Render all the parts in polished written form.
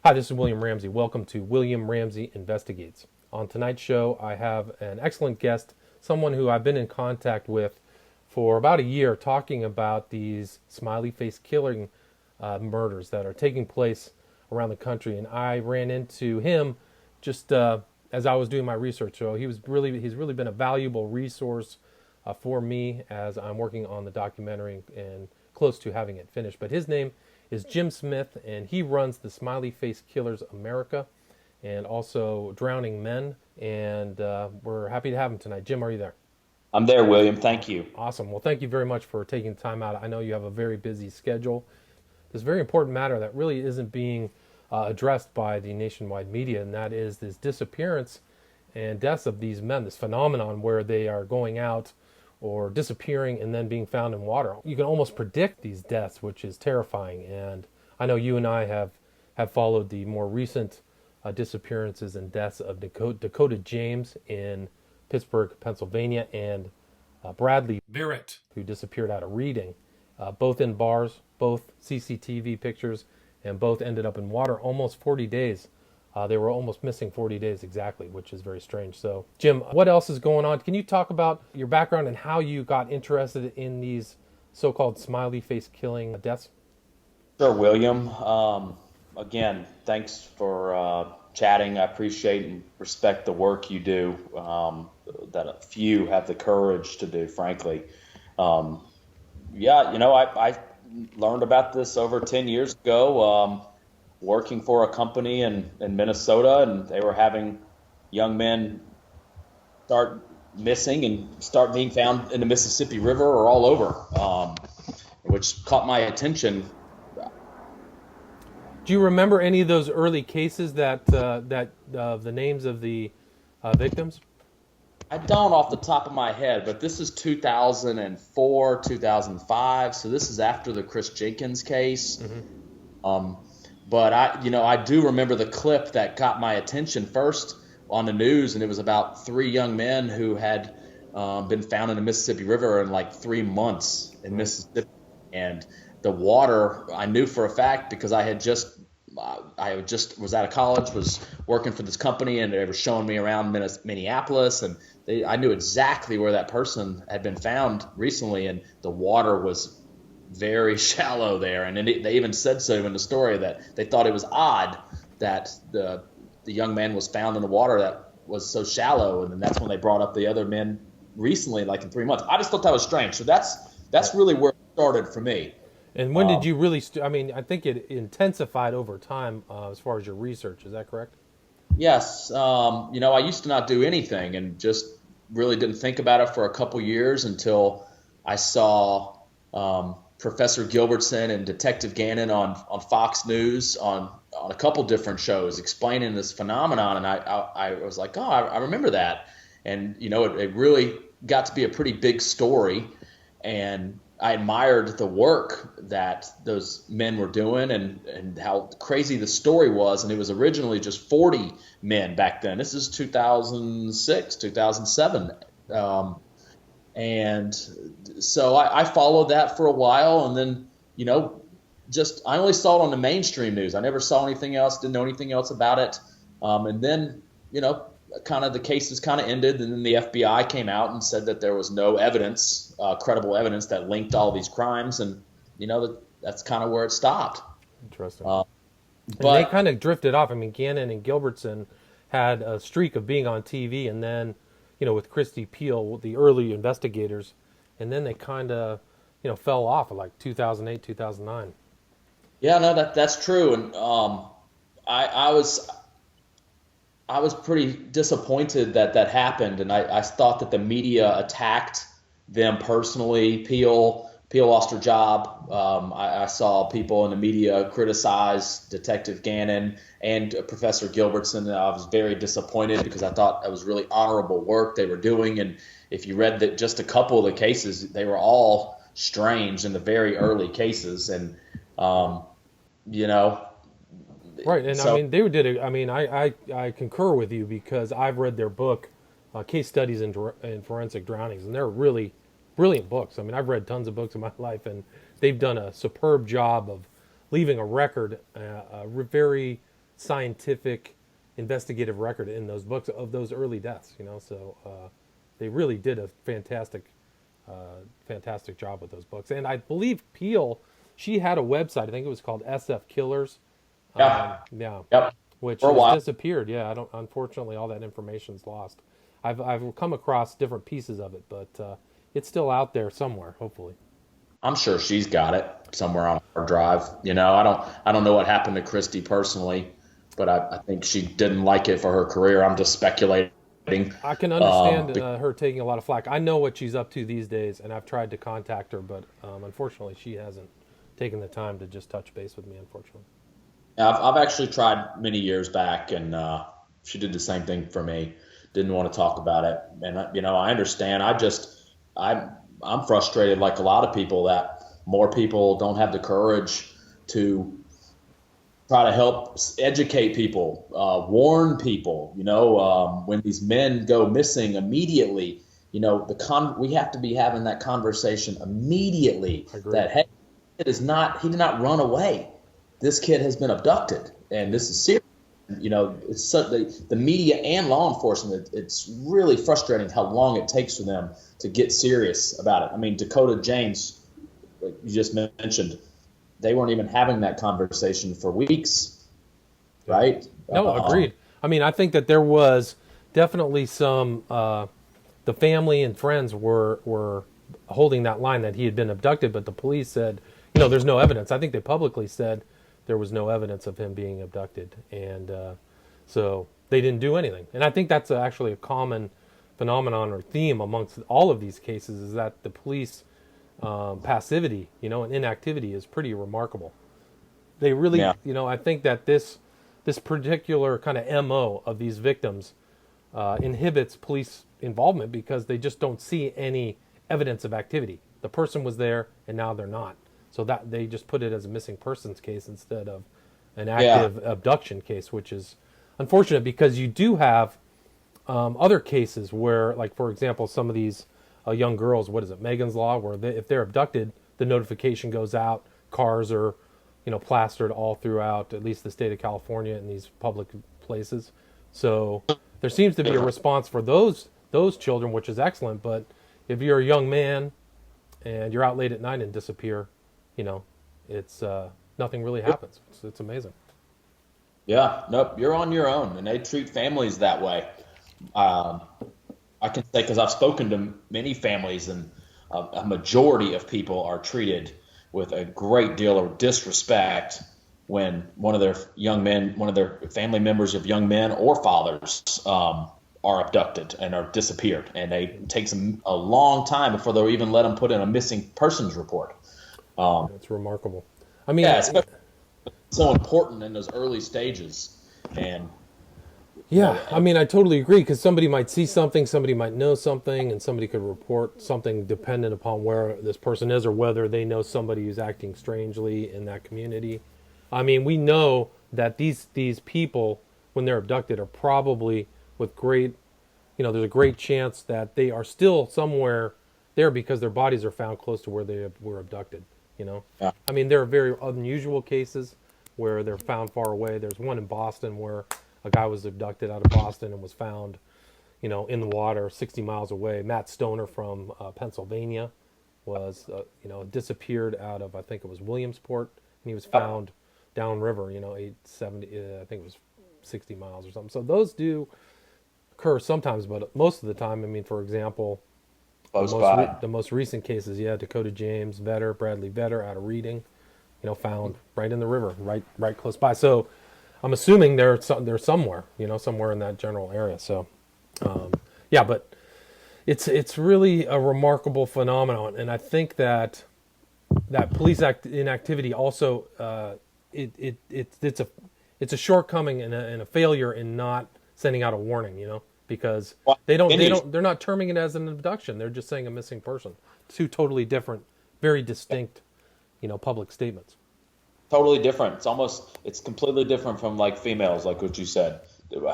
Hi, this is William Ramsey. Welcome to William Ramsey Investigates. On tonight's show, I have an excellent guest, someone who I've been in contact with for about a year, talking about these smiley face killing murders that are taking place around the country. And I ran into him just as I was doing my research. So he's really been a valuable resource for me as I'm working on the documentary and close to having it finished. But his name is Jim Smith, and he runs the Smiley Face Killers America and also Drowning Men. And we're happy to have him tonight. Jim, are you there? I'm there, William. Thank you. Awesome. Well, thank you very much for taking the time out. I know you have a very busy schedule. This very important matter that really isn't being addressed by the nationwide media, and that is this disappearance and deaths of these men, this phenomenon where they are going out or disappearing and then being found in water. You can almost predict these deaths, which is terrifying. And I know you and I have followed the more recent disappearances and deaths of Dakota James in Pittsburgh, Pennsylvania, and Bradley Barrett, who disappeared out of Reading, both in bars, both CCTV pictures, and both ended up in water almost 40 days. They were almost missing 40 days exactly, which is very strange. So, Jim, what else is going on? Can you talk about your background and how you got interested in these so-called smiley face killing deaths? Sure, William. Again, thanks for chatting. I appreciate and respect the work you do that a few have the courage to do, frankly. I learned about this over 10 years ago, working for a company in Minnesota, and they were having young men start missing and start being found in the Mississippi River or all over, which caught my attention. Do you remember any of those early cases that the names of the victims? I don't off the top of my head, but this is 2004, 2005, so this is after the Chris Jenkins case. Mm-hmm. But I do remember the clip that got my attention first on the news, and it was about three young men who had been found in the Mississippi River in like 3 months in Mississippi. And the water, I knew for a fact because I just was out of college, was working for this company, and they were showing me around Minneapolis, and I knew exactly where that person had been found recently, and the water was very shallow there. And they even said so in the story that they thought it was odd that the young man was found in the water that was so shallow. And then that's when they brought up the other men recently, like in 3 months. I just thought that was strange. So that's really where it started for me. And when did you really I think it intensified over time as far as your research. Is that correct? Yes. I used to not do anything and just really didn't think about it for a couple years until I saw Professor Gilbertson and Detective Gannon on Fox News on a couple different shows explaining this phenomenon, and I was like, oh, I remember that. And it really got to be a pretty big story, and I admired the work that those men were doing and how crazy the story was. And it was originally just 40 men back then. This is 2006, 2007. And so I followed that for a while, and then, I only saw it on the mainstream news. I never saw anything else, didn't know anything else about it. And then, kind of the cases kind of ended, and then the FBI came out and said that there was no evidence, credible evidence that linked all these crimes, and, that's kind of where it stopped. Interesting. But they kind of drifted off. I mean, Gannon and Gilbertson had a streak of being on TV, and then with Christy Peel, the early investigators, and then they kind of, fell off at like 2008, 2009. Yeah, no, that's true. And I was pretty disappointed that happened, and I thought that the media attacked them personally. Peel lost her job. I saw people in the media criticize Detective Gannon and Professor Gilbertson. I was very disappointed because I thought that was really honorable work they were doing. And if you read that, just a couple of the cases, they were all strange in the very early cases. And Right, and so, I mean, they did it. I mean, I concur with you because I've read their book, Case Studies in Forensic Drownings, and they're really brilliant books. I mean, I've read tons of books in my life, and they've done a superb job of leaving a record, a very scientific investigative record in those books of those early deaths. So they really did a fantastic job with those books. And I believe Peel, she had a website. I think it was called SF Killers. Yeah. Yeah, Yep. which For a has while. disappeared. Yeah, I don't. Unfortunately, all that information's lost. I've come across different pieces of it, but it's still out there somewhere. Hopefully. I'm sure she's got it somewhere on her drive. I don't know what happened to Christy personally, but I think she didn't like it for her career. I'm just speculating. I can understand Be- her taking a lot of flack. I know what she's up to these days, and I've tried to contact her, but unfortunately, she hasn't taken the time to just touch base with me. Unfortunately. I've actually tried many years back, and she did the same thing for me. Didn't want to talk about it, and I understand. I'm frustrated, like a lot of people, that more people don't have the courage to try to help educate people, warn people. When these men go missing immediately, we have to be having that conversation immediately. I agree. That, hey, he did not run away. This kid has been abducted, and this is serious. It's the media and law enforcement. It's really frustrating how long it takes for them to get serious about it. I mean, Dakota James, like you just mentioned, they weren't even having that conversation for weeks, right? No, agreed. I mean, I think that there was definitely some. The family and friends were holding that line that he had been abducted, but the police said, there's no evidence. I think they publicly said there was no evidence of him being abducted, and so they didn't do anything. And I think that's actually a common phenomenon or theme amongst all of these cases, is that the police passivity, and inactivity is pretty remarkable. They really, Yeah. I think that this particular kind of MO of these victims inhibits police involvement because they just don't see any evidence of activity. The person was there and now they're not. So that they just put it as a missing persons case instead of an active abduction case, which is unfortunate because you do have other cases where, like, for example, some of these young girls, what is it, Megan's Law, where if they're abducted, the notification goes out, cars are, plastered all throughout, at least the state of California in these public places. So there seems to be a response for those children, which is excellent. But if you're a young man and you're out late at night and disappear, it's nothing really happens. It's amazing. Yeah, nope, you're on your own, and they treat families that way. Um, I can say, because I've spoken to many families, and a majority of people are treated with a great deal of disrespect when one of their family members of young men or fathers are abducted and are disappeared, and it takes them a long time before they'll even let them put in a missing persons report. It's remarkable. I mean, Yeah, it's so important in those early stages, and yeah, I mean, I totally agree because somebody might see something, somebody might know something, and somebody could report something dependent upon where this person is or whether they know somebody who's acting strangely in that community. I mean, we know that these people, when they're abducted, are probably with great, there's a great chance that they are still somewhere there because their bodies are found close to where they were abducted. yeah, I mean, there are very unusual cases where they're found far away. There's one in Boston where a guy was abducted out of Boston and was found, in the water 60 miles away. Matt Stoner from Pennsylvania was, disappeared out of, I think it was Williamsport, and he was found downriver, 870, I think it was 60 miles or something. So those do occur sometimes, but most of the time, I mean, for example, close by. the most recent cases, Dakota James, Bradley Vetter out of Reading, found right in the river, right close by. So I'm assuming they're somewhere, somewhere in that general area. So, yeah, but it's really a remarkable phenomenon, and I think that police inactivity also it's a shortcoming and a failure in not sending out a warning, because they're not terming it as an abduction. They're just saying a missing person. Two totally different, very distinct, public statements. Totally different. It's completely different from, like, females, like what you said,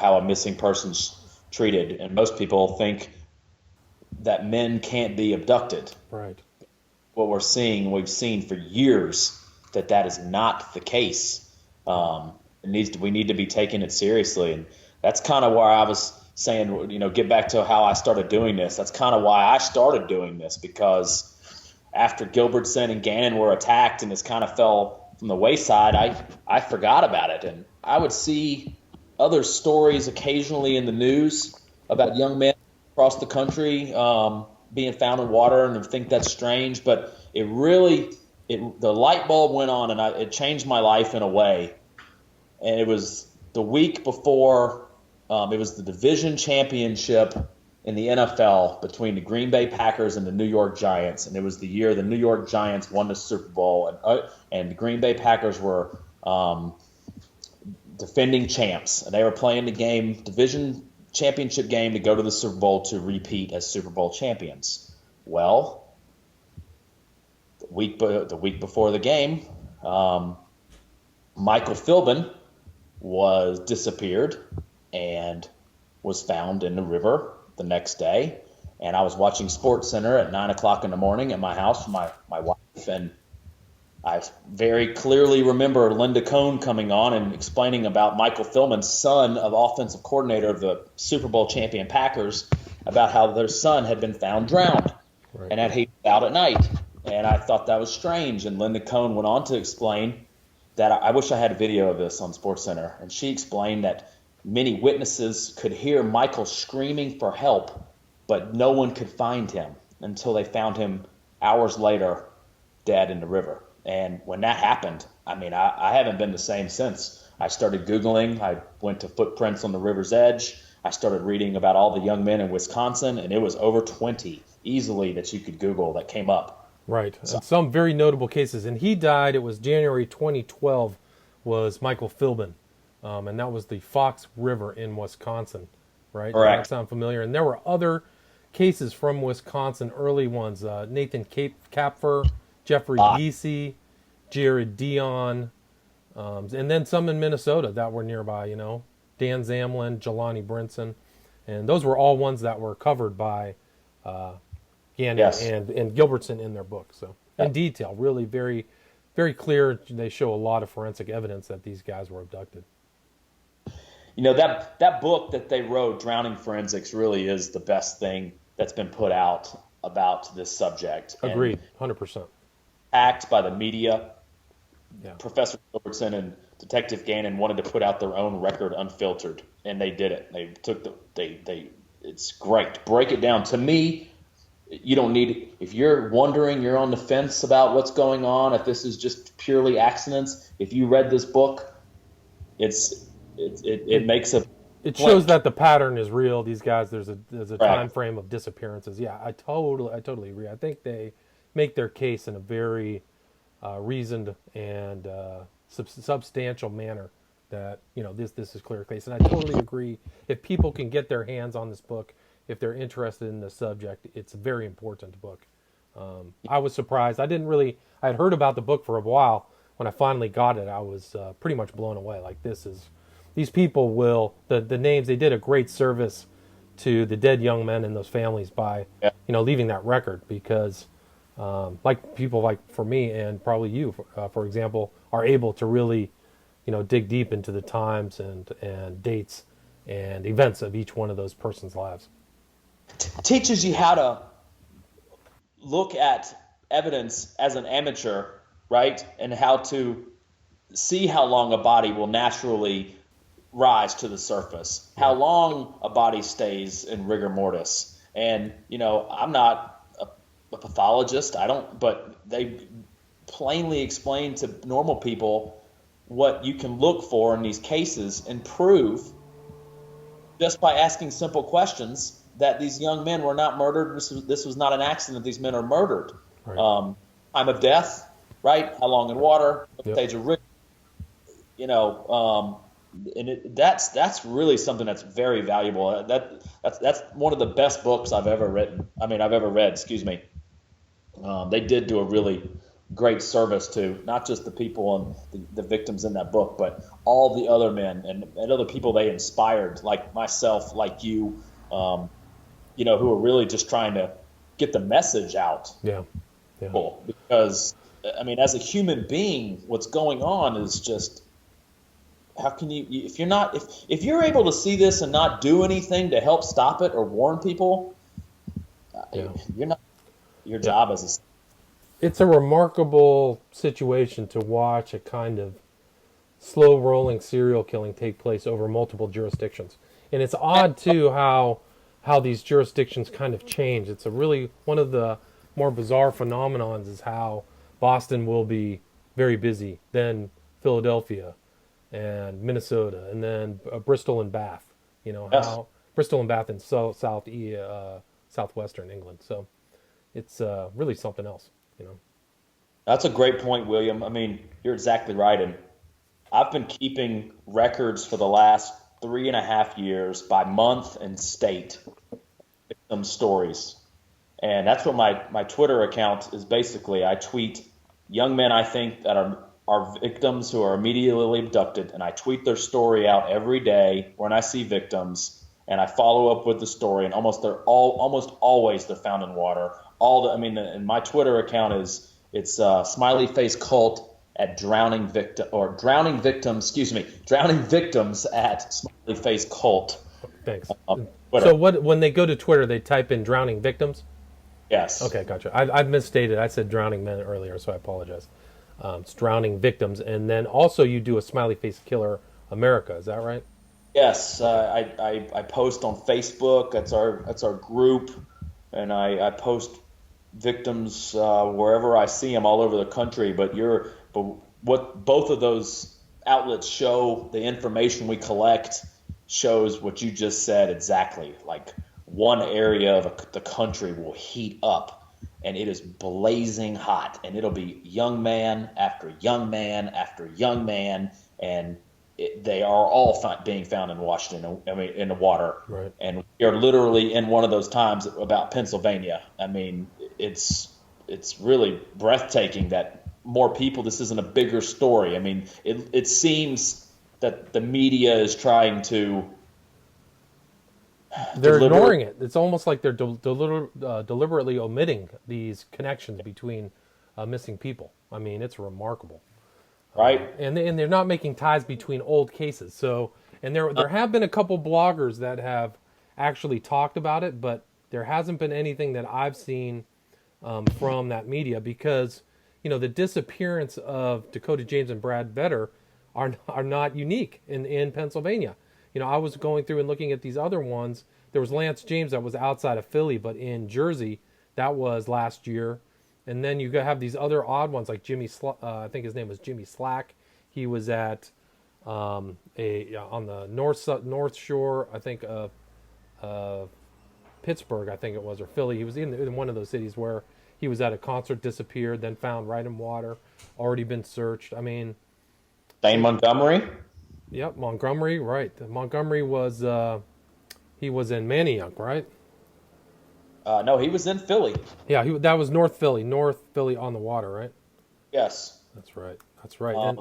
how a missing person's treated. And most people think that men can't be abducted. Right. What we've seen for years, that is not the case. we need to be taking it seriously. And that's kind of where I was saying, get back to how I started doing this. That's kind of why I started doing this, because after Gilbertson and Gannon were attacked and this kind of fell from the wayside, I forgot about it. And I would see other stories occasionally in the news about young men across the country being found in water, and I think that's strange, but the light bulb went on, and it changed my life in a way. And it was the week before, it was the division championship in the NFL between the Green Bay Packers and the New York Giants, and it was the year the New York Giants won the Super Bowl, and the Green Bay Packers were defending champs, and they were playing the division championship game to go to the Super Bowl to repeat as Super Bowl champions. Well, the week before the game, Michael Philbin was disappeared and was found in the river the next day. And I was watching Sports Center at 9 o'clock in the morning at my house with my wife, and I very clearly remember Linda Cohn coming on and explaining about Michael Philbin's son, of offensive coordinator of the Super Bowl champion Packers, about how their son had been found drowned, right, and that he was out at night. And I thought that was strange. And Linda Cohn went on to explain that I wish I had a video of this on Sports Center. And she explained that many witnesses could hear Michael screaming for help, but no one could find him until they found him hours later dead in the river. And when that happened, I haven't been the same since. I started Googling. I went to Footprints on the River's Edge. I started reading about all the young men in Wisconsin, and it was over 20 easily that you could Google that came up. Right. So, and some very notable cases. And he died, it was January 2012, was Michael Philbin. And that was the Fox River in Wisconsin, right? Correct. Does that sound familiar? And there were other cases from Wisconsin, early ones. Nathan Kapfer, Jeffrey Giese, Jared Dion, and then some in Minnesota that were nearby, Dan Zamlin, Jelani Brinson. And those were all ones that were covered by Gannon, yes, and Gilbertson in their book. So in detail, really very, very clear. They show a lot of forensic evidence that these guys were abducted. That book that they wrote, Drowning Forensics, really is the best thing that's been put out about this subject. Agreed, 100%. Attacked by the media. Yeah. Professor Gilbertson and Detective Gannon wanted to put out their own record unfiltered, and they did it. They took it's great. Break it down. To me, you don't need, if you're wondering, you're on the fence about what's going on, if this is just purely accidents, if you read this book, it makes a it shows that the pattern is real. These guys, there's a time frame of disappearances. Yeah, I totally agree. I think they make their case in a very reasoned and substantial manner that this is clear case. And I totally agree. If people can get their hands on this book, if they're interested in the subject, it's a very important book. I was surprised. I had heard about the book for a while. When I finally got it, I was pretty much blown away. Like, these people will, the names, they did a great service to the dead young men and those families by, leaving that record, because like people like for me and probably you, for example, are able to really, dig deep into the times and dates and events of each one of those persons' lives. Teaches you how to look at evidence as an amateur, right? And how to see how long a body will naturally rise to the surface, how long a body stays in rigor mortis. And, I'm not a pathologist, but they plainly explain to normal people what you can look for in these cases and prove just by asking simple questions that these young men were not murdered. This was not an accident. These men are murdered. Right. Time of death, right? How long in water? Stage of rigor. And that's really something that's very valuable. That's one of the best books I've ever read. Excuse me. They did do a really great service to not just the people and the victims in that book, but all the other men and other people they inspired, like myself, like you, who are really just trying to get the message out. Yeah. Because, as a human being, what's going on is just how can you if you're not if you're able to see this and not do anything to help stop it or warn people, Yeah. you're not your Yeah. job as It's a remarkable situation to watch a kind of slow rolling serial killing take place over multiple jurisdictions. And it's odd too how these jurisdictions kind of change. It's a really one of the more bizarre phenomenons is how Boston will be very busy, then Philadelphia and Minnesota, and then Bristol and Bath. You know yes. how Bristol and Bath in southwestern England. So it's really something else. You know. That's a great point, William. I mean, you're exactly right. And I've been keeping records for the last 3.5 years by month and state, victim stories. And that's what my Twitter account is basically. I tweet young men I think that are victims who are immediately abducted, and I tweet their story out every day when I see victims, and I follow up with the story, and almost always they're found in water. And my Twitter account is it's Smiley Face Cult at drowning victims, excuse me, drowning victims at Smiley Face Cult. Thanks. Twitter. So what when they go to Twitter, they type in drowning victims? Yes. Okay, gotcha. I've misstated. I said drowning men earlier, so I apologize. It's drowning victims, and then also you do a smiley face killer America. Is that right? Yes, Okay. I post on Facebook. That's our group, and I post victims wherever I see them all over the country. But what both of those outlets show, the information we collect shows what you just said exactly. Like one area of the country will heat up, and it is blazing hot, and it'll be young man after young man after young man, and they are all being found in Washington. I mean, in the water, Right. and we are literally in one of those times about Pennsylvania. I mean, it's really breathtaking that more people. This isn't a bigger story. I mean, it seems that the media is trying to They're deliver ignoring it. It's almost like they're deliberately omitting these connections between missing people. I mean, it's remarkable. right. And they're not making ties between old cases. So, and there have been a couple bloggers that have actually talked about it, but there hasn't been anything that I've seen from that media because the disappearance of Dakota James and Brad Vedder are not unique in Pennsylvania. I was going through and looking at these other ones. There was Lance James that was outside of Philly, but in Jersey, that was last year. And then you have these other odd ones like I think his name was Jimmy Slack. He was at on the north shore, I think of Pittsburgh, I think it was, or Philly. He was in one of those cities where he was at a concert, disappeared, then found right in water, already been searched. I mean, Dane Montgomery. yep, Montgomery, right. Montgomery was he was in Manayunk, right? No, he was in Philly. Yeah, that was North Philly on the water, right? Yes. That's right. That's right. And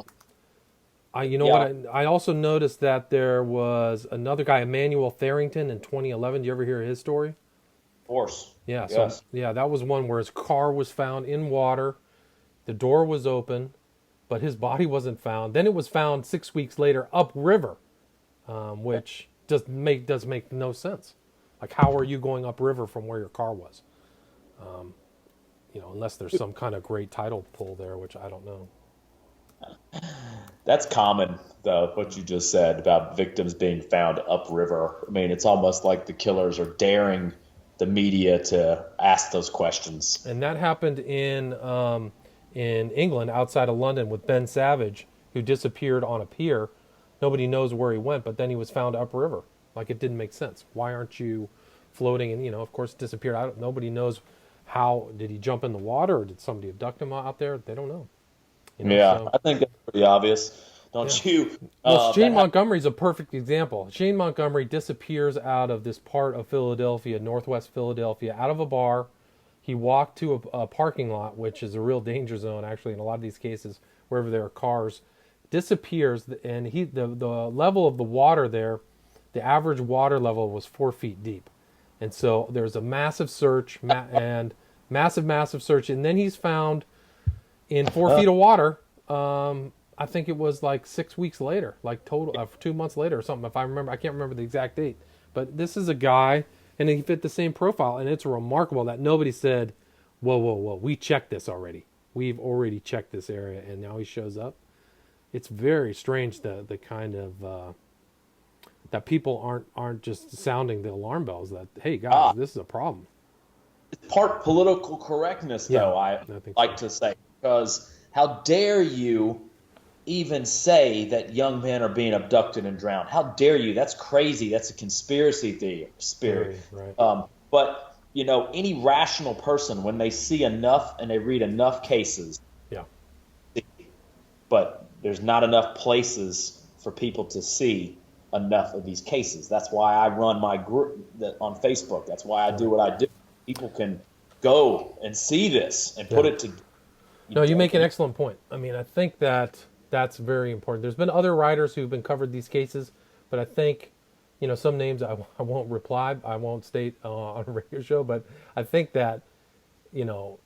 Um, you know yeah. what? I also noticed that there was another guy, Emmanuel Tharrington, in 2011. Do you ever hear his story? Of course. Yeah. So Yes. yeah, that was one where his car was found in water, the door was open, but his body wasn't found. Then it was found 6 weeks later upriver, which does make no sense. Like, how are you going upriver from where your car was? Unless there's some kind of great tidal pull there, which I don't know. That's common, though, what you just said about victims being found upriver. I mean, it's almost like the killers are daring the media to ask those questions. And that happened in England, outside of London, with Ben Savage, who disappeared on a pier. Nobody knows where he went, but then he was found upriver. Like, it didn't make sense. Why aren't you floating? And of course, disappeared. Nobody knows how. Did he jump in the water, or did somebody abduct him out there? They don't know. Yeah, So I think that's pretty obvious, yeah. don't you? Well, That Shane Montgomery's a perfect example. Shane Montgomery disappears out of this part of Philadelphia, northwest Philadelphia, out of a bar. He walked to a parking lot, which is a real danger zone, actually, in a lot of these cases, wherever there are cars. Disappears, and the level of the water there, the average water level was 4 feet deep, and so there's a massive search and massive search, and then he's found in 4 feet of water, I think it was like 6 weeks later, like total 2 months later or something. If I remember, I can't remember the exact date. But this is a guy, and he fit the same profile, and it's remarkable that nobody said, "Whoa, whoa, whoa, we checked this already. We've already checked this area," and now he shows up. It's very strange the kind of that people aren't just sounding the alarm bells that, hey guys, Ah, this is a problem. it's part political correctness, Yeah, though, I I think like so. to say, because how dare you even say that young men are being abducted and drowned? How dare you? That's crazy. That's a conspiracy theory. Very right. But any rational person, when they see enough and they read enough cases, Yeah, but there's not enough places for people to see enough of these cases. That's why I run my group on Facebook. That's why I do right. what I do. People can go and see this and put Yeah. it to. No, you make an excellent point. I mean, I think that that's very important. There's been other writers who've been covered these cases, but I think, some names I won't reply, I won't state on a radio show, but I think that, you know,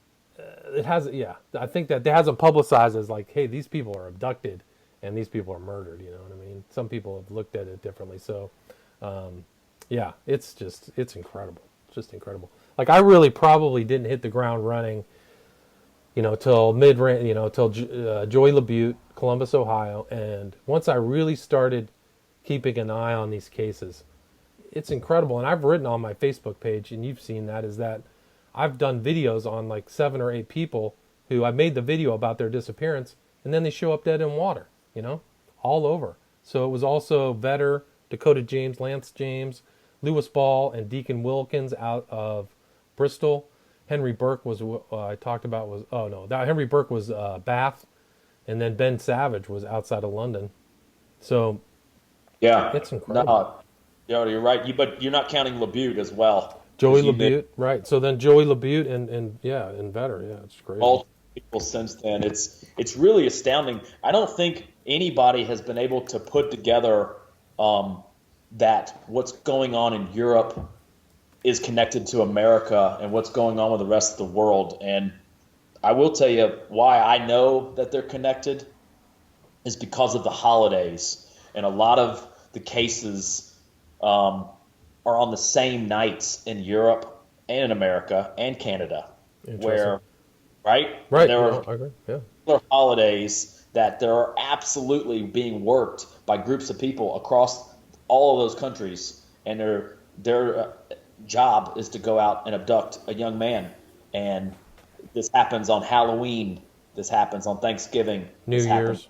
it has, yeah, I think that it hasn't publicized as like, hey, these people are abducted and these people are murdered. You know what I mean? Some people have looked at it differently. So, yeah, it's incredible. It's just incredible. Like, I really probably didn't hit the ground running till till Joey LaBute, Columbus, Ohio. And once I really started keeping an eye on these cases, it's incredible. And I've written on my Facebook page, and you've seen that, is that I've done videos on like 7 or 8 people who I made the video about their disappearance, and then they show up dead in water, all over. So it was also Vetter, Dakota James, Lance James, Lewis Ball, and Deacon Wilkins out of Bristol. Henry Burke was I talked about was oh no that Henry Burke was Bath, and then Ben Savage was outside of London. So Yeah, it's incredible. no, you're right. But you're not counting LaBute as well, Joey because you named LaBute, right? So then Joey LaBute and yeah, and Vetter, yeah, it's crazy. all people since then. It's really astounding. I don't think anybody has been able to put together that what's going on in Europe is connected to America and what's going on with the rest of the world. And I will tell you why I know that they're connected is because of the holidays. And a lot of the cases are on the same nights in Europe and in America and Canada, Interesting. where, right? Right. There No, are I agree. Yeah. holidays that there are absolutely being worked by groups of people across all of those countries, and their job is to go out and abduct a young man. And this happens on Halloween. This happens on Thanksgiving. New Year's.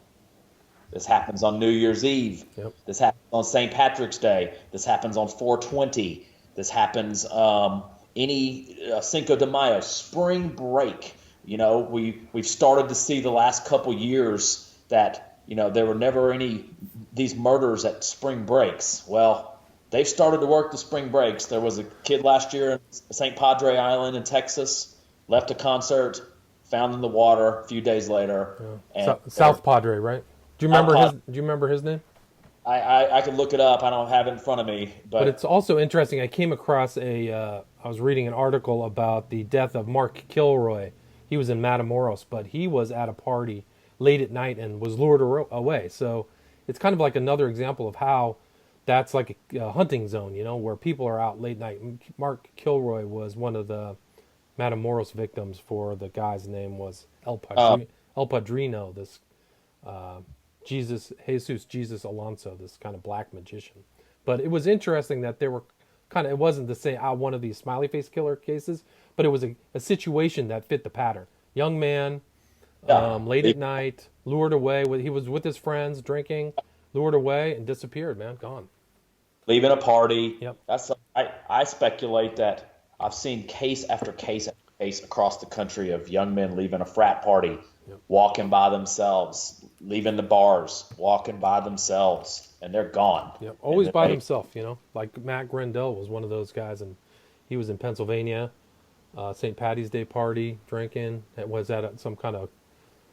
This happens on New Year's Eve. Yep. This happens on St. Patrick's Day. This happens on 420. This happens any Cinco de Mayo, spring break. We've started to see the last couple years that there were never any these murders at spring breaks. Well, they've started to work the spring breaks. There was a kid last year in St. Padre Island in Texas, left a concert, found in the water a few days later, and South Padre, right? Do you remember his? Do you remember his name? I could look it up. I don't have it in front of me, But but it's also interesting. I came across I was reading an article about the death of Mark Kilroy. He was in Matamoros, but he was at a party late at night and was lured away. So it's kind of like another example of how that's like a hunting zone, where people are out late night. Mark Kilroy was one of the Matamoros victims. For the guy's name was El Padrino, this Jesus Alonso, this kind of black magician. But it was interesting that there were it wasn't the same one of these smiley face killer cases, but it was a situation that fit the pattern. Young man, yeah, late at night, lured away. He was with his friends drinking, lured away and disappeared. Man, gone. leaving a party. Yep. I speculate that I've seen case after case after case across the country of young men leaving a frat party, Yep. walking by themselves, leaving the bars, walking by themselves, and they're gone. Yep. And Always then by himself. Like Matt Grendel was one of those guys, and he was in Pennsylvania, St. Patty's Day party, drinking. It was at some kind of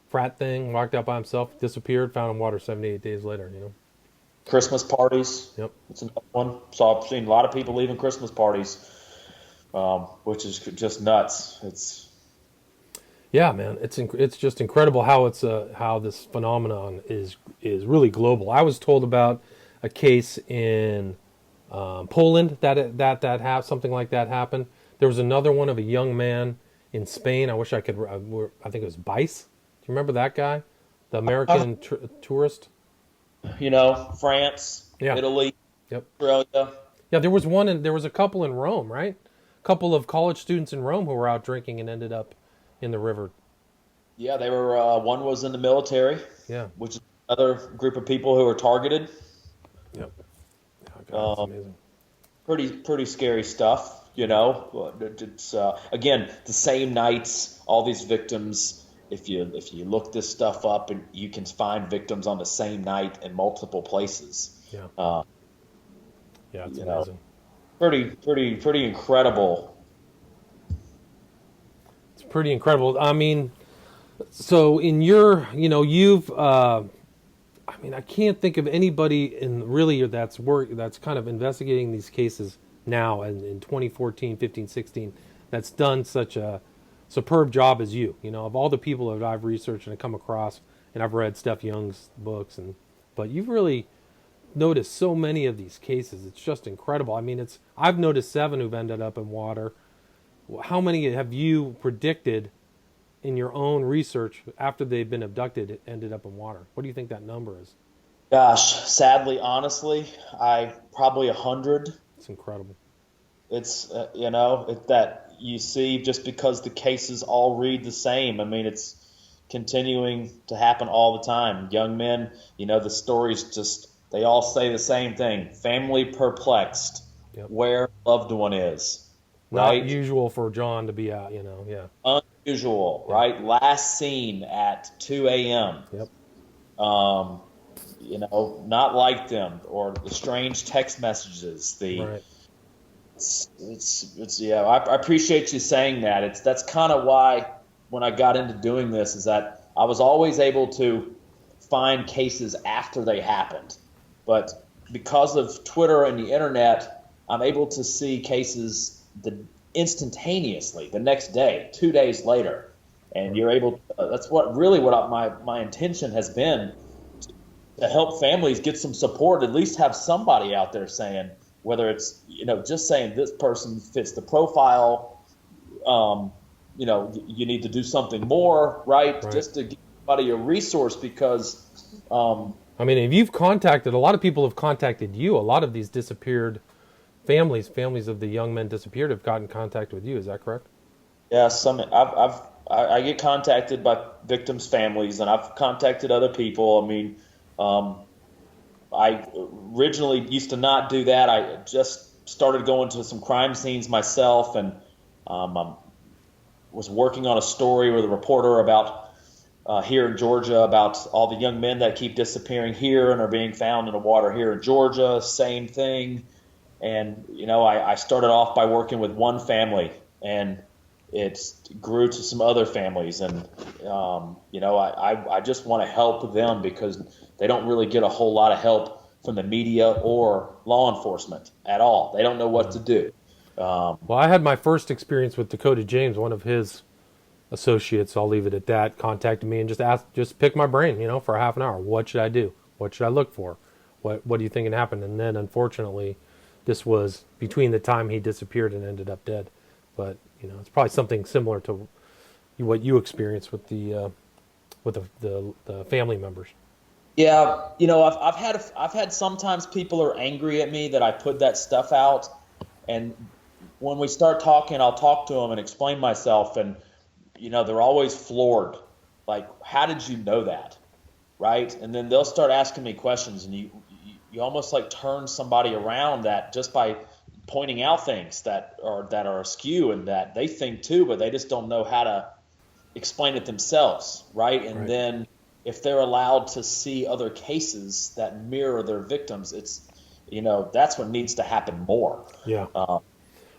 frat thing. Walked out by himself, disappeared, found in water 78 days later. Christmas parties. Yep. It's another one. So I've seen a lot of people leaving Christmas parties, which is just nuts. Yeah, man, it's just incredible how how this phenomenon is really global. I was told about a case in Poland that have something like that happened. There was another one of a young man in Spain. I wish I could. I think it was Bice. Do you remember that guy, the American tourist? France, Yeah. Italy, Yep. Australia. Yeah. There was one, and there was a couple in Rome, right? A couple of college students in Rome who were out drinking and ended up in the river. Yeah, they were. One was in the military, Yeah. which is another group of people who were targeted. Yep. Oh, God, it's Um, amazing. pretty scary stuff. It's again the same nights. All these victims. If you look this stuff up, and you can find victims on the same night in multiple places. Yeah. Uh, Yeah, it's you know, amazing. pretty incredible. It's pretty incredible. I mean, so in your, you've, I mean, I can't think of anybody in really that's kind of investigating these cases now and in 2014, 15, 16 that's done such a superb job as you. Of all the people that I've researched and come across, and I've read Steph Young's books, but you've really noticed so many of these cases. It's just incredible. I mean, I've noticed 7 who've ended up in water. How many have you predicted in your own research after they've been abducted ended up in water? What do you think that number is? Gosh, sadly, honestly, I probably 100. It's incredible. It's that you see just because the cases all read the same. I mean, it's continuing to happen all the time. Young men, the stories just they all say the same thing. Family perplexed, Yep. where loved one is, Not right? usual for John to be out, yeah. Unusual, Yep. right? Last seen at 2 a.m. Yep. Um, not like them, or the strange text messages, the Right. it's yeah. I appreciate you saying that. That's kind of why when I got into doing this is that I was always able to find cases after they happened, but because of Twitter and the internet, I'm able to see cases instantaneously the next day, 2 days later, and you're able. That's what my intention has been to help families get some support. At least have somebody out there saying, whether it's just saying this person fits the profile, you need to do something more, right? Right. Just to give somebody a resource because, I mean, if you've contacted, a lot of people have contacted you. A lot of these disappeared families of the young men disappeared have gotten in contact with you. Is that correct? yeah, I get contacted by victims' families, and I've contacted other people. I mean, I originally used to not do that. I just started going to some crime scenes myself, and I was working on a story with a reporter about here in Georgia about all the young men that keep disappearing here and are being found in the water here in Georgia. Same thing. And, I started off by working with one family, and it grew to some other families. And, I just want to help them because they don't really get a whole lot of help from the media or law enforcement at all. They don't know what to do. Well, I had my first experience with Dakota James. One of his associates, I'll leave it at that, contacted me and just pick my brain, for a half an hour. What should I do? What should I look for? What do you think can happen? And then, unfortunately, this was between the time he disappeared and ended up dead. But it's probably something similar to what you experienced with the family members. Yeah, I've had sometimes people are angry at me that I put that stuff out, and when we start talking, I'll talk to them and explain myself, and they're always floored. Like, how did you know that, right? And then they'll start asking me questions, and you almost like turn somebody around that just by pointing out things that are askew and that they think too, but they just don't know how to explain it themselves, right? And Right. then if they're allowed to see other cases that mirror their victims, it's that's what needs to happen more. Yeah. Well,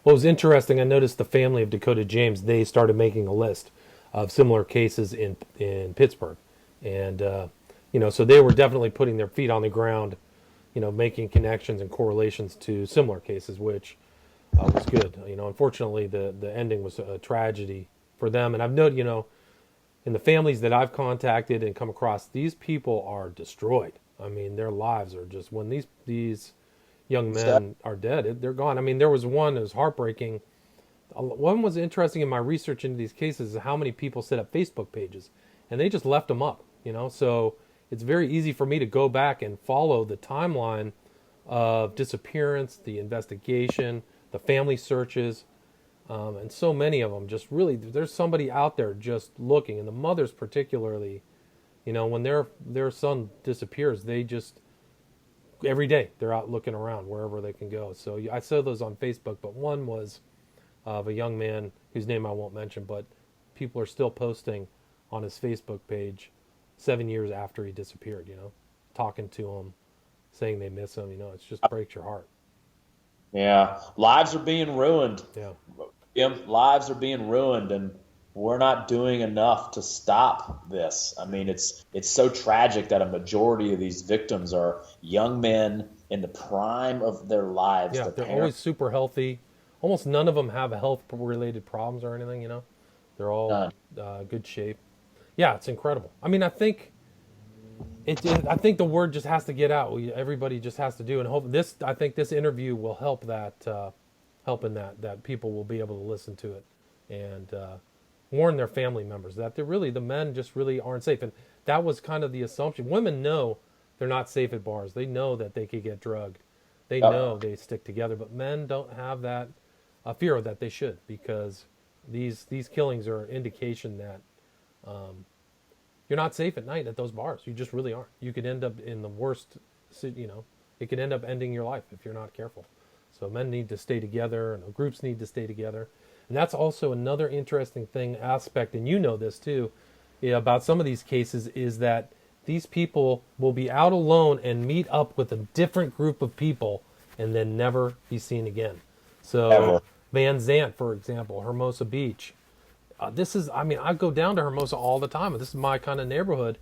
it was interesting. I noticed the family of Dakota James, they started making a list of similar cases in Pittsburgh. And, so they were definitely putting their feet on the ground, making connections and correlations to similar cases, which was good. Unfortunately, the ending was a tragedy for them. And I've noted, in the families that I've contacted and come across, these people are destroyed. I mean, their lives are just, when these young men are dead, they're gone. I mean, there was one that was heartbreaking. One was interesting in my research into these cases is how many people set up Facebook pages, and they just left them up, you know. So it's very easy for me to go back and follow the timeline of disappearance, the investigation, the family searches, and so many of them just really, there's somebody out there just looking, and the mothers particularly, you know, when their son disappears, they just every day they're out looking around wherever they can go. So I saw those on Facebook, but one was of a young man whose name I won't mention, but people are still posting on his Facebook page 7 years after he disappeared, you know, talking to him, saying they miss him. You know, it just breaks your heart. Yeah, lives are being ruined. Yeah. Lives are being ruined, and we're not doing enough to stop this. I mean, it's so tragic that a majority of these victims are young men in the prime of their lives. Yeah, they're always super healthy. Almost none of them have health-related problems or anything, you know. They're all good shape. Yeah, it's incredible. I mean, I think I think the word just has to get out. Everybody just has to do, and hope this. I think this interview will help that people will be able to listen to it and warn their family members that the men just really aren't safe. And that was kind of the assumption. Women know they're not safe at bars. They know that they could get drugged. They know they stick together, but men don't have that fear that they should, because these killings are an indication that you're not safe at night at those bars. You just really aren't. You could end up in the worst, you know, it could end up ending your life if you're not careful. So men need to stay together, and groups need to stay together. And that's also another interesting aspect, and you know this too, about some of these cases, is that these people will be out alone and meet up with a different group of people and then never be seen again. So Ever. Van Zant, for example, Hermosa Beach. I go down to Hermosa all the time. This is my kind of neighborhood.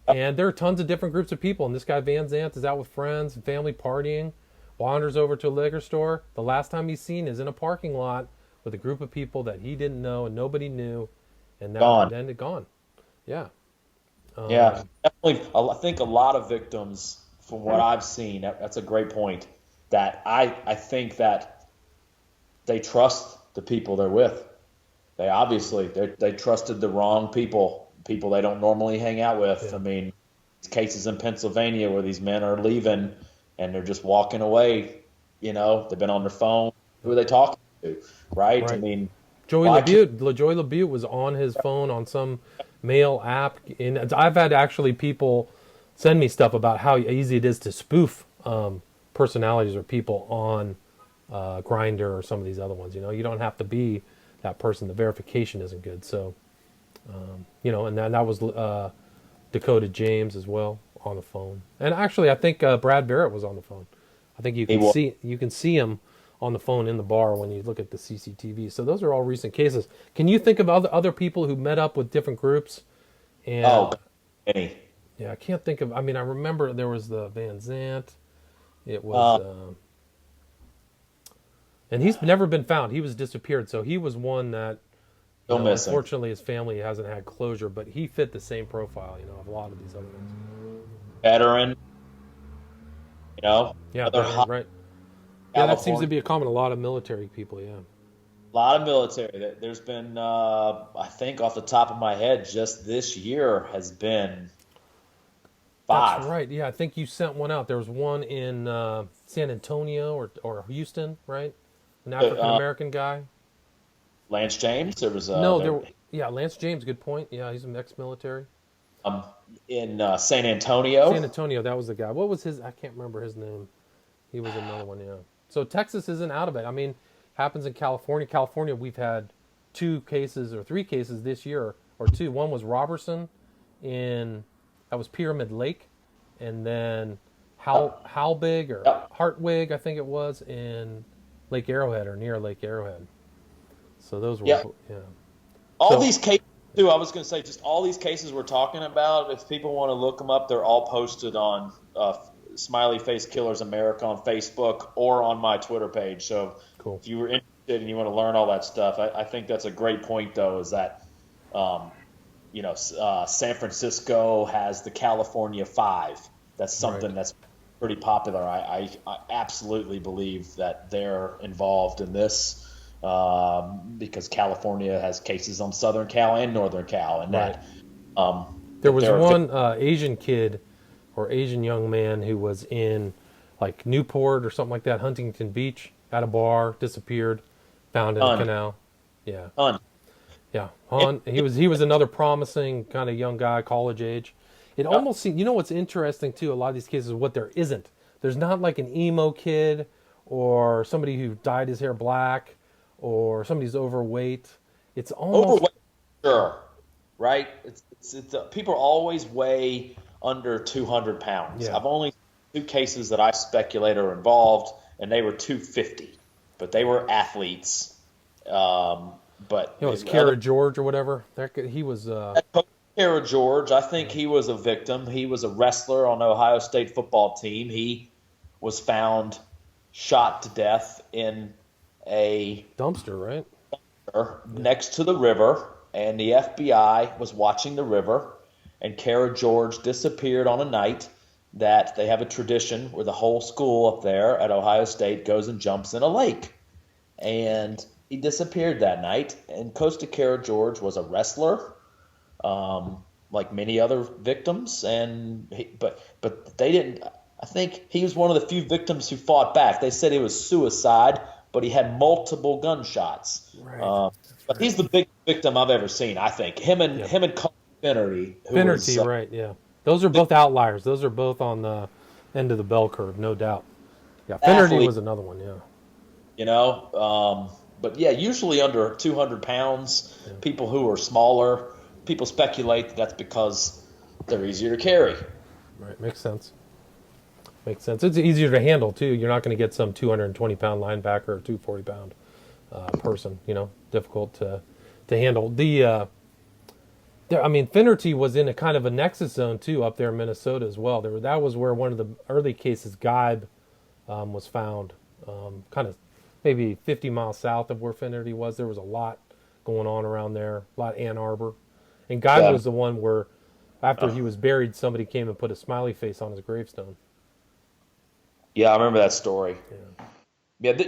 And there are tons of different groups of people. And this guy Van Zant is out with friends and family partying, wanders over to a liquor store. The last time he's seen is in a parking lot with a group of people that he didn't know and nobody knew. And then it's gone. Yeah. Yeah, definitely. I think a lot of victims, from what I've seen, that's a great point. That I think that they trust the people they're with. They obviously they trusted the wrong people they don't normally hang out with. Yeah. I mean, cases in Pennsylvania where these men are leaving and they're just walking away. You know, they've been on their phone. Who are they talking to? Right? I mean, Joey LaBute was on his phone on some mail app, and I've had actually people send me stuff about how easy it is to spoof personalities or people on Grindr or some of these other ones. You know, you don't have to be that person. The verification isn't good. So, you know, and that was Dakota James as well on the phone. And actually, I think Brad Barrett was on the phone. I think you can see him on the phone in the bar when you look at the CCTV. So those are all recent cases. Can you think of other people who met up with different groups? And, any. Yeah, I can't think of. I mean, I remember there was the Van Zant. It was, and he's never been found. He was disappeared. So he was one that, unfortunately, his family hasn't had closure. But he fit the same profile, you know, of a lot of these other ones. Veteran. You know. Yeah, right. Yeah, that seems to be a common. A lot of military people. Yeah. A lot of military. There's been, I think, off the top of my head, just this year has been 5. That's right. Yeah, I think you sent one out. There was one in San Antonio or Houston, right? An African American guy. Lance James. There was Lance James. Good point. Yeah, he's an ex-military. In San Antonio. San Antonio. That was the guy. What was his? I can't remember his name. He was another one. Yeah. So Texas isn't out of it. I mean, happens in California. California, we've had 2 cases or 3 cases this year, or 2. One was Robertson that was Pyramid Lake, and then Halbig or Hartwig, I think it was, in Lake Arrowhead or near Lake Arrowhead. So those were all these cases too. I was going to say, just all these cases we're talking about. If people want to look them up, they're all posted on Smiley Face Killers America on Facebook or on my Twitter page. So cool. If you were interested and you want to learn all that stuff, I think that's a great point, though, is that San Francisco has the California Five. That's Right. something that's pretty popular. I absolutely believe that they're involved in this because California has cases on Southern Cal and Northern Cal, and Right. um, There that was there are one Asian kid or Asian young man who was in like Newport or something like that, Huntington Beach, at a bar, disappeared, found in a ton, canal. Yeah, ton. yeah. He was another promising kind of young guy, college age. It Yep. almost seems, what's interesting too. A lot of these cases, what there isn't. There's not like an emo kid or somebody who dyed his hair black or somebody's overweight. It's almost Overweight, sure, right? People always weigh under 200 pounds. yeah. I've only two cases that I speculate are involved, and they were 250, but they were athletes. But It's Kara George or whatever. He was. Coach George, I think he was a victim. He was a wrestler on the Ohio State football team. He was found shot to death in a Dumpster, right? next to the river, and the FBI was watching the river, and Kara George disappeared on a night that they have a tradition where the whole school up there at Ohio State goes and jumps in a lake. And he disappeared that night, and Costa Kara George was a wrestler, like many other victims, but they didn't. I think he was one of the few victims who fought back. They said it was suicide, but he had multiple gunshots. Right. But he's the big victim I've ever seen. I think him and Cole Finnerty. Finnerty, right? Yeah, those are both outliers. Those are both on the end of the bell curve, no doubt. Yeah, Finnerty athlete, was another one. Yeah, But yeah, usually under 200 pounds. People who are smaller, people speculate that that's because they're easier to carry. right. Makes sense. Makes sense. It's easier to handle too. You're not going to get some 220-pound linebacker or 240-pound person. Difficult to handle. I mean, Finnerty was in a kind of a nexus zone too up there in Minnesota as well. That was where one of the early cases, Geib, was found, kind of maybe 50 miles south of where Finnerty was. There was a lot going on around there, a lot Ann Arbor, and Geib was the one where after he was buried, somebody came and put a smiley face on his gravestone. Yeah, I remember that story. Yeah.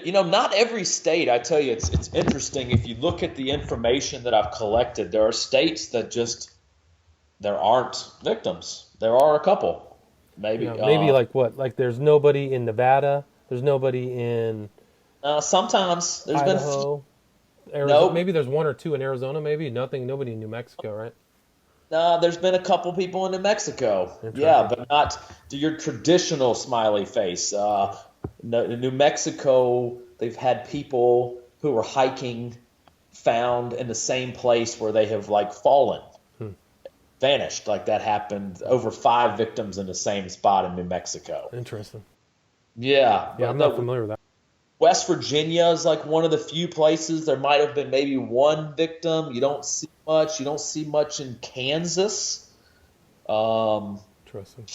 Yeah, not every state. I tell you, it's interesting. If you look at the information that I've collected, there are states that just there aren't victims. There are a couple, maybe. Maybe like what? Like there's nobody in Nevada. There's nobody in Sometimes there's Idaho, Arizona. Nope. Maybe there's one or two in Arizona. Maybe nobody in New Mexico, right? there's been a couple people in New Mexico. Yeah, but not your traditional smiley face. In New Mexico, they've had people who were hiking found in the same place where they have like fallen, vanished. Like that happened. Over 5 victims in the same spot in New Mexico. Interesting. Yeah, Yeah, I'm not familiar with that. West Virginia is like one of the few places there might have been maybe one victim. You don't see much. You don't see much in Kansas. Interesting.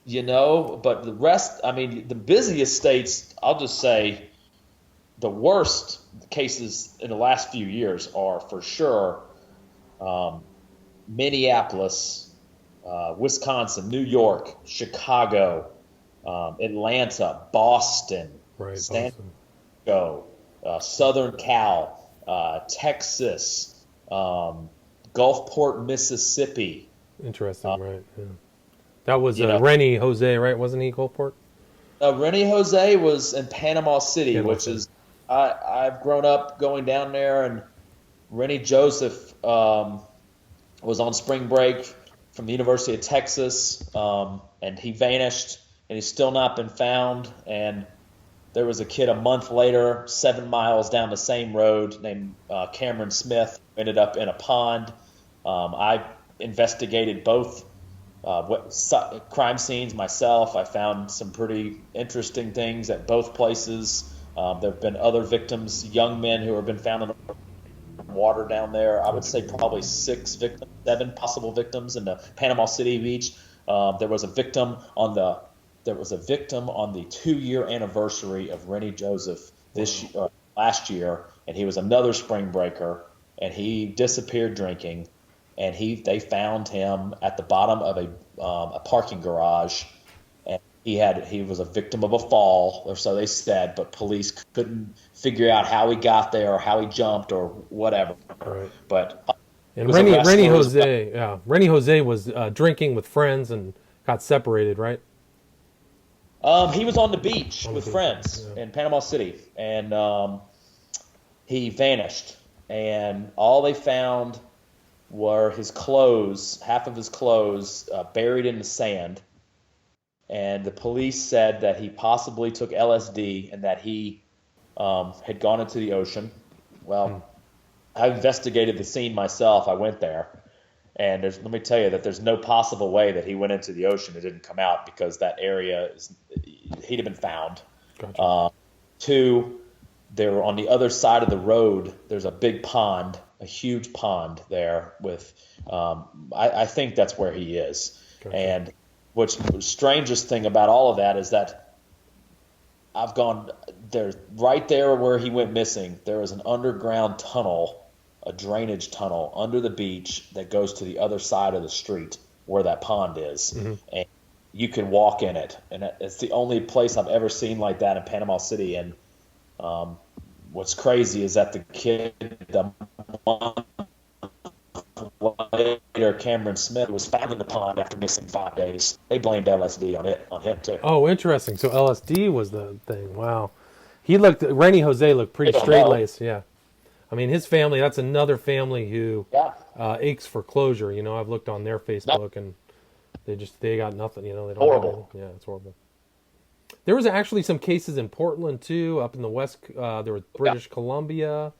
But the rest, I mean, the busiest states, I'll just say the worst cases in the last few years are for sure Minneapolis, Wisconsin, New York, Chicago, Atlanta, Boston, Right. San Boston. Francisco, Southern Cal, Texas, Gulfport, Mississippi. Interesting. Right. Yeah. That was You know- Rennie Jose, right? Wasn't he Gulfport? Rennie Jose was in Panama City, Panama which City. is I've grown up going down there, and Rennie Joseph was on spring break from the University of Texas, and he vanished, and he's still not been found. And there was a kid a month later, 7 miles down the same road, named Cameron Smith, who ended up in a pond. I investigated both crime scenes myself. I found some pretty interesting things at both places. There have been other victims, young men who have been found in the water down there. I would say probably 6 victims, 7 possible victims in the Panama City beach. There was a victim on the 2-year anniversary of Rennie Joseph last year, and he was another spring breaker, and he disappeared drinking. and they found him at the bottom of a parking garage, and he was a victim of a fall, or so they said, but police couldn't figure out how he got there or how he jumped or whatever. Right. But he And was a Rennie wrestler as well. Jose, yeah, Rennie Jose was drinking with friends and got separated, right? He was on the beach On the with beach. friends Yeah. in Panama City, and he vanished. And all they found were his clothes, half of his clothes, buried in the sand. And the police said that he possibly took LSD and that he had gone into the ocean. Hmm. Well, I investigated the scene myself. I went there, and let me tell you that there's no possible way that he went into the ocean and didn't come out, because that area he'd have been found. Gotcha. Uh, Two, they were on the other side of the road. There's a big pond, a huge pond there with. I think that's where he is. Gotcha. And what's the strangest thing about all of that is that I've gone there, right there where he went missing. There is an underground tunnel, a drainage tunnel under the beach that goes to the other side of the street where that pond is, Hmm. and you can walk in it. And it's the only place I've ever seen like that in Panama City. And um, what's crazy is that the kid, the month later, Cameron Smith, was found in the pond after missing 5 days. They blamed LSD on him too. Oh, interesting. So LSD was the thing. Wow. Rennie Jose looked They pretty don't straight know. laced. Yeah. I mean, his family, that's another family who Yeah. aches for closure. You know, I've looked on their No, Facebook and they got nothing. You know, they don't have anything. horrible. Yeah, it's horrible. There was actually some cases in Portland too, up in the west. There was Yeah. British Columbia,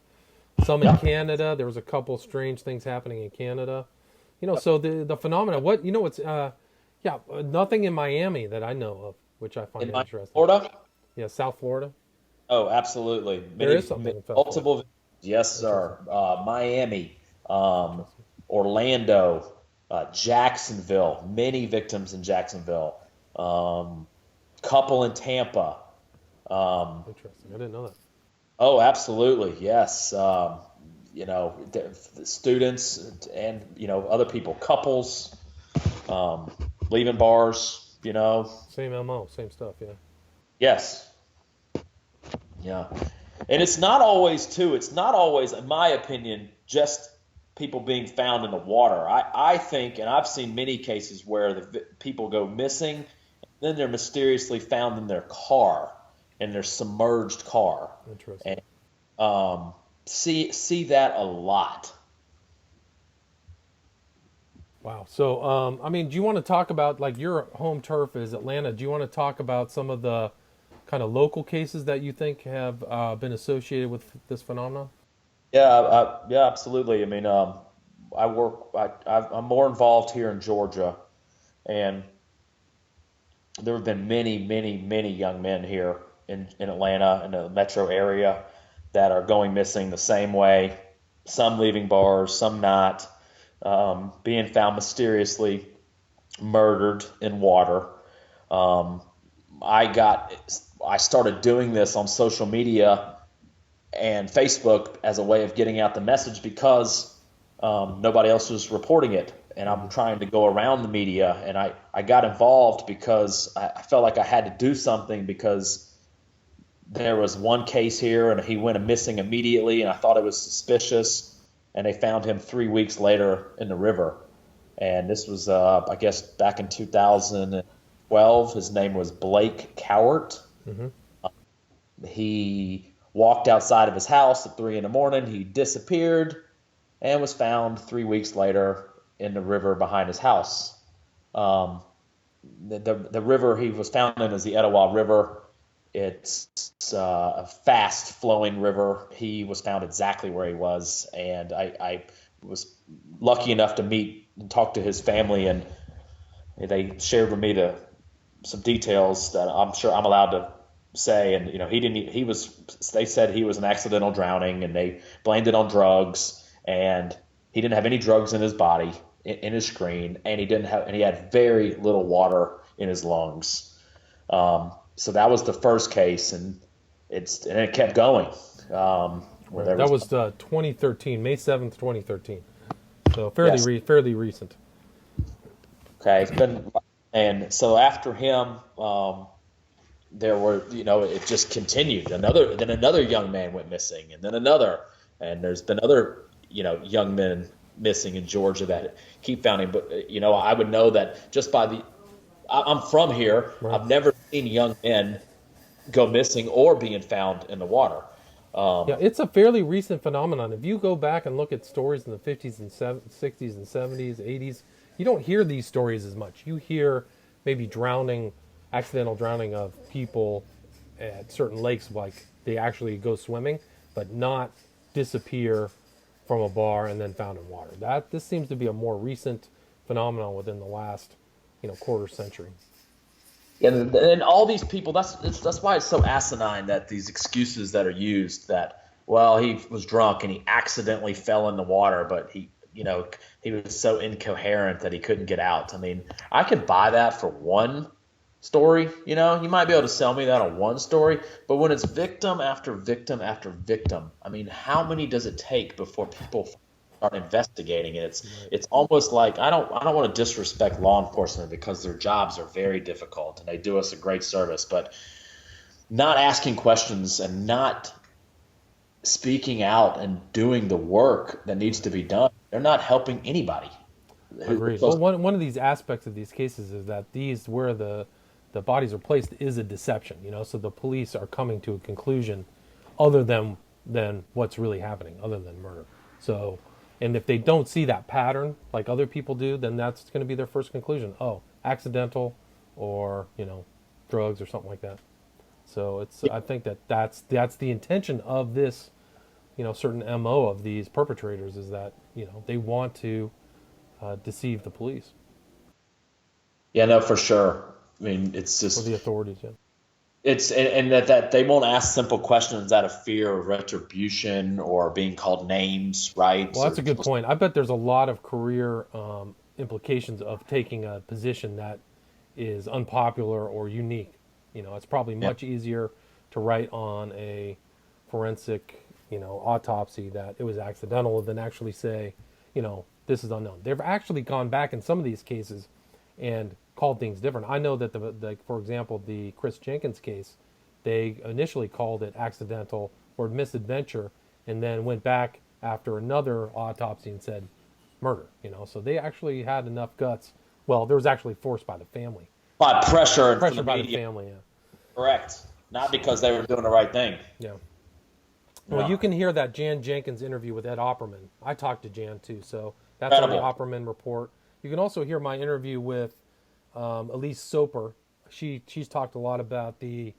some in Yeah. Canada. There was a couple strange things happening in Canada. You know, so the phenomena. What you know? What's yeah, nothing in Miami that I know of, which I find In Miami, interesting. Florida? Yeah, South Florida. Oh, absolutely. There is something in South Florida. Multiple. Yes, sir. Interesting. Miami, um, Interesting. Orlando, Jacksonville. Many victims in Jacksonville. Um, Couple in Tampa. Um, Interesting. I didn't know that. oh, absolutely. Yes. The students and other people, couples, um, leaving bars. Same MO, same stuff. Yeah. Yes. Yeah. And it's not always, too, it's not always, in my opinion, just people being found in the water. I think, and I've seen many cases where people go missing, and then they're mysteriously found in their car, in their submerged car. Interesting. And see that a lot. Wow. So, I mean, do you want to talk about like your home turf is Atlanta? Do you want to talk about some of the kind of local cases that you think have been associated with this phenomenon? Yeah, yeah, absolutely. I mean, I work, I'm more involved here in Georgia, and there have been many, many, many young men here in Atlanta, in the metro area, that are going missing the same way. Some leaving bars, some not, being found mysteriously murdered in water. Um, I got, I started doing this on social media and Facebook as a way of getting out the message, because nobody else was reporting it. And I'm Hmm. trying to go around the media. And I got involved because I felt like I had to do something, because there was one case here and he went missing immediately, and I thought it was suspicious. And they found him 3 weeks later in the river. And this was, I guess, back in 2012. His name was Blake Cowart. Hmm. He walked outside of his house at 3 in the morning. He disappeared and was found 3 weeks later in the river behind his house. Um, the river he was found in is the Etowah River. It's a fast flowing river. He was found exactly where he was, and I was lucky enough to meet and talk to his family, and they shared with me some details that I'm sure I'm allowed to say. And he didn't. He was. They said he was an accidental drowning, and they blamed it on drugs. And he didn't have any drugs in his body, in his screen, and he had very little water in his lungs. So that was the first case, and it kept going. Where Right. there That was was 2013, May 7th, 2013. So Yes. fairly recent. Okay. It's been, and so after him, there were, it just continued. Then another young man went missing, and then another, and there's been other, young men missing in Georgia that keep finding. But I would know that just by I'm from here. Right. I've never seen young men go missing or being found in the water. Yeah, it's a fairly recent phenomenon. If you go back and look at stories in the 50s and 60s and 70s, 80s, you don't hear these stories as much. You hear maybe accidental drowning of people at certain lakes, like they actually go swimming, but not disappear from a bar and then found in water. This seems to be a more recent phenomenon within the last, quarter century. And all these people, that's why it's so asinine that these excuses that are used, that, well, he was drunk and he accidentally fell in the water, but he was so incoherent that he couldn't get out. I mean, I could buy that for one story. You might be able to sell me that on one story, but when it's victim after victim after victim, I mean, how many does it take before people start investigating it? It's almost like, I don't want to disrespect law enforcement, because their jobs are very difficult and they do us a great service, but not asking questions and not speaking out and doing the work that needs to be done, they're not helping anybody. Agreed. Well, one of these aspects of these cases is that where the bodies are placed is a deception. So the police are coming to a conclusion other than what's really happening, other than murder. So, and if they don't see that pattern like other people do, then that's going to be their first conclusion. Oh, accidental, or drugs or something like that. So I think that's the intention of this, certain MO of these perpetrators, is that they want to deceive the police Yeah, no, for sure. I mean, it's or the just authorities. Yeah. it's and that they won't ask simple questions out of fear of retribution or being called names, right? Well, Or that's a good people. point. I bet there's a lot of career implications of taking a position that is unpopular or unique. It's probably Yeah. much easier to write on a forensic, autopsy that it was accidental than actually say, this is unknown. They've actually gone back in some of these cases and called things different. I know that for example, the Chris Jenkins case, they initially called it accidental or misadventure, and then went back after another autopsy and said murder. So they actually had enough guts. Well, there was actually force by the family. By pressure and from Pressure the by the media, family. Yeah. correct? Not because they were doing the right thing. Yeah. Well, you No, can hear that Jan Jenkins interview with Ed Opperman. I talked to Jan too, so that's on the incredible. Opperman report. You can also hear my interview with Elise Soper. She's talked a lot about the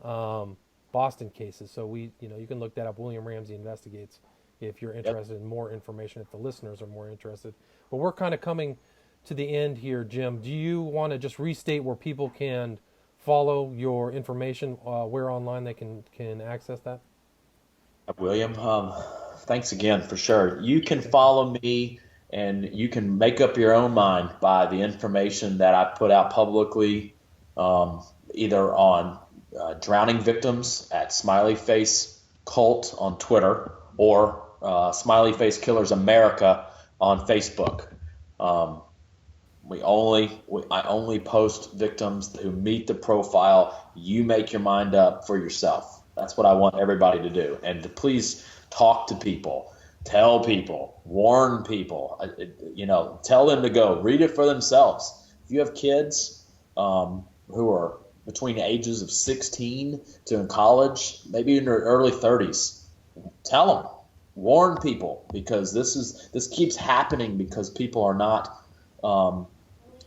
Boston cases, so you can look that up. William Ramsey Investigates, if you're Yep. interested in more information. If the listeners are more interested, but we're kind of coming to the end here, Jim. Do you want to just restate where people can follow your information, where online they can access that? William, thanks again for sure. You can follow me and you can make up your own mind by the information that I put out publicly, either on drowning victims at Smiley Face Cult on Twitter, or Smiley Face Killers America on Facebook. Um, I only post victims who meet the profile. You make your mind up for yourself. That's what I want everybody to do. And to please talk to people, tell people, warn people. Tell them to go read it for themselves. If you have kids who are between the ages of 16 to in college, maybe in their early 30s, tell them, warn people, because this keeps happening because people are not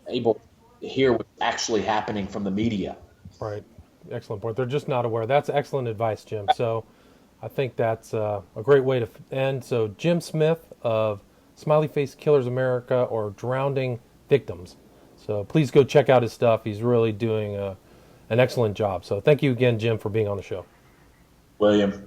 able to hear what's actually happening from the media. Right. Excellent point. They're just not aware. That's excellent advice, Jim. So I think that's a great way to end. So Jim Smith of Smiley Face Killers America, or Drowning Victims. So please go check out his stuff. He's really doing an excellent job. So thank you again, Jim, for being on the show. William,